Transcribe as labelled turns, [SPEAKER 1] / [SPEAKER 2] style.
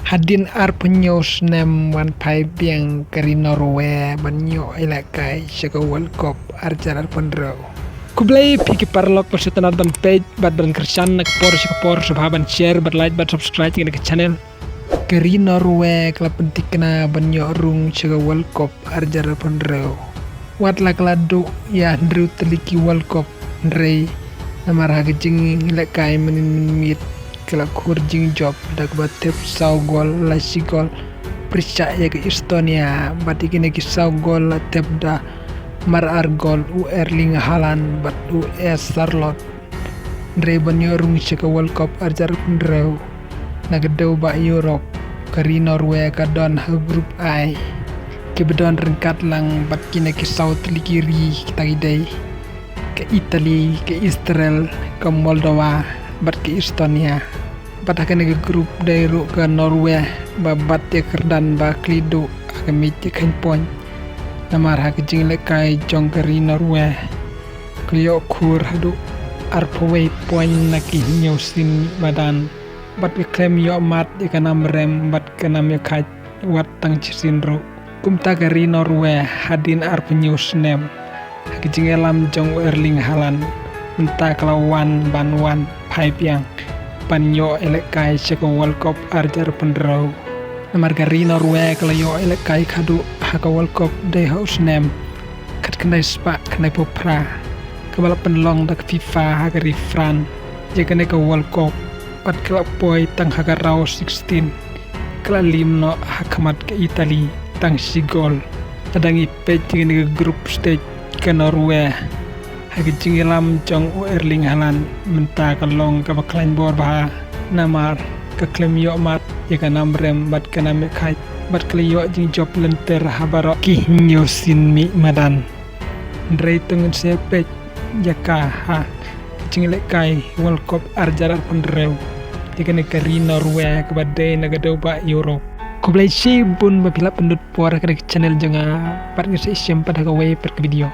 [SPEAKER 1] Hadin arpenyos nem wan pai biang kari Norway banyo ilakai shaka World Cup arjar arpandro. Kublai piki parlok persetan ban page bat ban kersan nak por subhaban share bat like bat subscribe ke channel. Kari Norway klub pentikna banyo rung shaka World Cup arjar arpandro. Wat lakladu ya ndru teliki World Cup ndrei namar hagajing ilakai menin kelak kurjing job dak batep saw gol la sigol percaya ke Estonia batiki neki saw gol la tebda mar argol u Erling Haaland bat u Charlotte ndre banyorung shaka World Cup arjar kundrew nagdew ba Europe kari Norway ka don ha group I ke bedon rengkat lang bat kineki saw telikiri kitagidai ke Italy ke Israel ke Moldova bat ke Estonia bat akan ke grup dairo ke Norway babat ya kerdan ba klido akan miti kan pon namar ha kejing lekai jong kari Norway kliyo kur hadu arpaway poin naki nyusin badan bat ke klem yo mat ikan amrem bat kenam ya kaj wat tang cisindro kumta kari Norway hadin arpenyus nem ha kejing elam jong Erling Haaland mentah kelawan banwan pipe yang panyo elekai shaka World Cup arjar pendraw namar kari Norway kelayo elekai kadu haka World Cup day house nem kat kendai spa kendai popra kebala penlong dak FIFA hakari Fran jika ke World Cup pat kelap boy tang haka raw 16 kela limno hakamat ke Italy tang sigol tadangi pej ke grup stage ke Norway hagijing ilam jong Erling Haaland mentah kalong ka baklan bor bah namar ka klem yo mat ya ka namrem bat kana me khai bat kliyo jing job lenter habaro ki nyosin mi madan ndrei tungun sepe jaka ha jing le kai World Cup arjar pandrew ya kari Norway ka badai nagado ba Europe kublai shi bun babila pendut por ka channel janga pat ngisi pada ka way per video